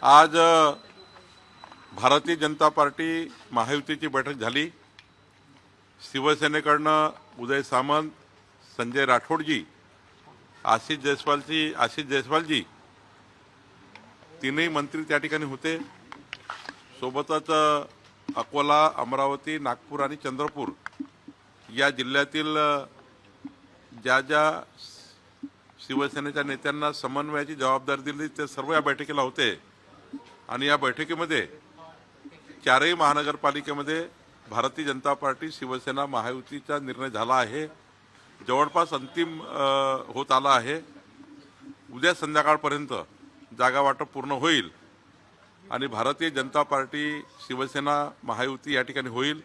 आज भारतीय जनता पार्टी महायुतीची बैठक झाली। शिवसेनेकडनं उदय सामंत, संजय राठोडजी, आशिष जयस्वालजी तीनही मंत्री त्या ठिकाणी होते। सोबतच अकोला, अमरावती, नागपूर आणि चंद्रपूर या जिल्ह्यातील ज्या शिवसेनेच्या नेत्यांना समन्वयाची जबाबदारी दिली ते सर्व या बैठकीला होते। आणि या बैठकीमध्ये चारही महानगरपालिकेमध्ये भारतीय जनता पार्टी शिवसेना महायुतीचा निर्णय झाला आहे, जवळपास अंतिम होत आला आहे। उद्या संध्याकाळपर्यंत जागा वाटप पूर्ण होईल आणि भारतीय जनता पार्टी शिवसेना महायुती या ठिकाणी होईल।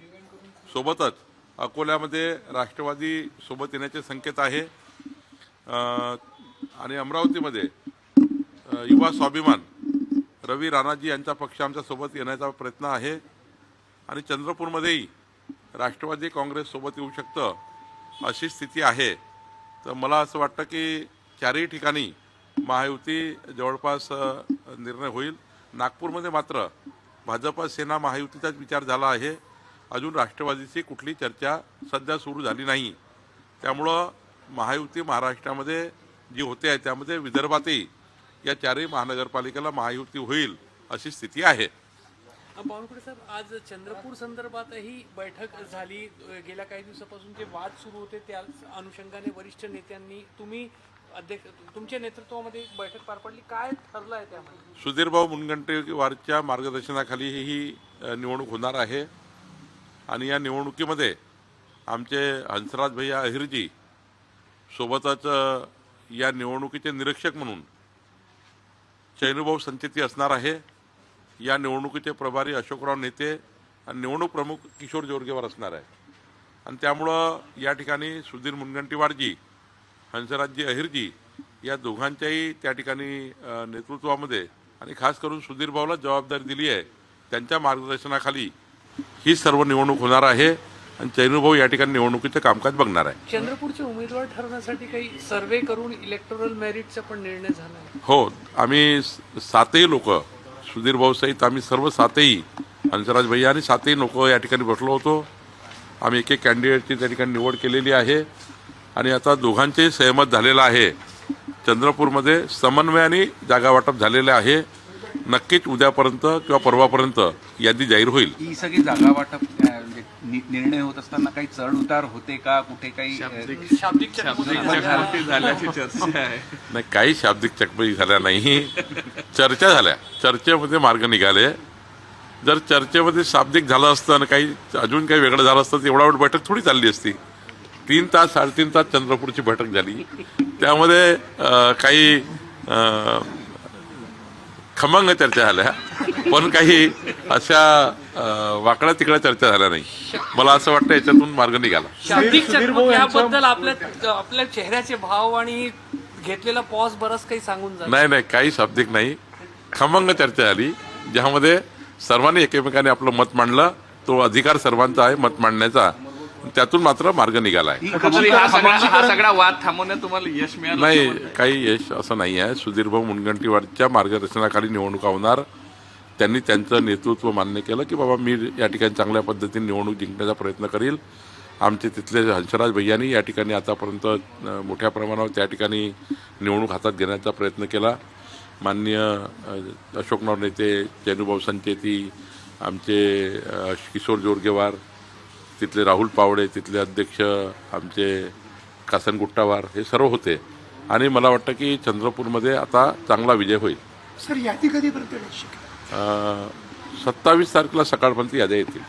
सोबतच अकोल्यामध्ये राष्ट्रवादी सोबत येण्याचे संकेत आहे आणि अमरावतीमध्ये युवा स्वाभिमान रवी राणाजी यांचा पक्ष आमच्या सोबत येण्याचा प्रयत्न आहे आणि चंद्रपूरमध्येही राष्ट्रवादी काँग्रेस सोबत येऊ शकतं अशी स्थिती आहे। तर मला असं वाटतं की चारही ठिकाणी महायुती जवळपास निर्णय होईल। नागपूरमध्ये मात्र भाजप सेना महायुतीचाच विचार झाला आहे, अजून राष्ट्रवादीची कुठली चर्चा सध्या सुरू झाली नाही। त्यामुळं महायुती महाराष्ट्रामध्ये जी होते आहे त्यामध्ये विदर्भातही या चारही महानगरपालिकेला महायुती होईल अशी स्थिती आहे। बावनकुळे साहेब, आज चंद्रपूर संदर्भातही बैठक झाली। गेल्या काही दिवसापासून जे वाद सुरू होते त्या अनुषंगाने वरिष्ठ नेत्यांनी तुमच्या नेतृत्वामध्ये एक बैठक पार पडली, काय ठरलं आहे त्यामध्ये? सुधीरभाऊ मुनगंटीवारच्या मार्गदर्शनाखाली ही निवडणूक होणार आहे आणि या निवडणुकीमध्ये आमचे हंसराज भैया अहिरजी सोबतच या निवडणुकीचे निरीक्षक म्हणून चैनूभाऊ संचेती असणार आहे। या निवडणुकीचे प्रभारी अशोकराव नेते आणि निवडणूक प्रमुख किशोर जोरगेवार असणार आहे आणि त्यामुळं या ठिकाणी सुधीर मुनगंटीवारजी, हंसराजजी अहिरजी या दोघांच्याही त्या ठिकाणी नेतृत्वामध्ये आणि खास करून सुधीरभाऊला जबाबदारी दिली आहे। त्यांच्या मार्गदर्शनाखाली ही सर्व निवडणूक होणार आहे आणि चैनूभाऊ या ठिकाणी निवडणुकीचं कामकाज बघणार आहे। चंद्रपूरचे उमेदवार ठरवण्यासाठी काही सर्वे करून इलेक्टोरल मेरिटचा पण निर्णय झाला आहे? हो, आम्ही सातही लोक, सुधीरभाऊ सहित आम्ही सर्व सातही, हंसराज भैया आणि सातही लोक या ठिकाणी बसलो होतो। आम्ही एक एक कॅन्डिडेटची त्या ठिकाणी निवड केलेली आहे आणि आता दोघांचेही सहमत झालेलं आहे। चंद्रपूरमध्ये समन्वयाने जागा वाटप झालेले आहे। नक्कीच उद्यापर्यंत किंवा परवापर्यंत यादी जाहीर होईल। ही सगळी जागा वाटप निर्णय होत असताना काही चढ उतार होते का? कुठे काही शाब्दिक झाल्याची चर्चा आहे? नाही, काही शाब्दिक चकमकी झाल्या नाही, चर्चा झाल्या, चर्चेमध्ये मार्ग निघाले। जर चर्चेमध्ये शाब्दिक झालं असतं आणि काही अजून काही वेगळं झालं असतं तर एवढा वेळ बैठक थोडी चालली असती। 3 तास 3.5 तास चंद्रपूरची बैठक झाली, त्यामध्ये काही खमंग चर्चा झाल्या पण काही अशा वाकड्या तिकड्या चर्चा झाल्या नाही। मला असं वाटतं याच्यातून मार्ग निघाला। शाब्दिक चकमक याबद्दल आपल्या चेहऱ्याचे भाव आणि घेतलेला पॉज बरंच काही सांगून झालं? नाही, काही शाब्दिक नाही, खमंग चर्चा झाली ज्यामध्ये सर्वांनी एकमेकाने आपलं मत मांडलं। तो अधिकार सर्वांचा आहे मत मांडण्याचा, त्यातून मात्र मार्ग निघाला आहे। हा सगळा वाद थांबवण्यात तुम्हाला यश मिळालं? नाही, काही यश असं नाही आहे। सुधीरभाऊ मुनगंटीवारच्या मार्गदर्शनाखाली निवडणुका होणार। त्यांनी त्यांचं नेतृत्व मान्य केलं की बाबा मी या ठिकाणी चांगल्या पद्धतीने निवडणूक जिंकण्याचा प्रयत्न करील। आमचे तिथले हंसराज भैयांनी या ठिकाणी आतापर्यंत मोठ्या प्रमाणावर त्या ठिकाणी निवडणूक हातात घेण्याचा प्रयत्न केला। माननीय अशोकराव नेते, चैनूभाऊ संचेती, आमचे किशोर जोरगेवार, तिथले राहुल पावडे, तिथले अध्यक्ष आमचे कासन गुट्टावार, हे सर्व होते आणि मला वाटतं की चंद्रपूरमध्ये आता चांगला विजय होईल। सर, यादी कधीपर्यंत निश्चित? 27 तारखेला सकाळपर्यंत याद्या येतील।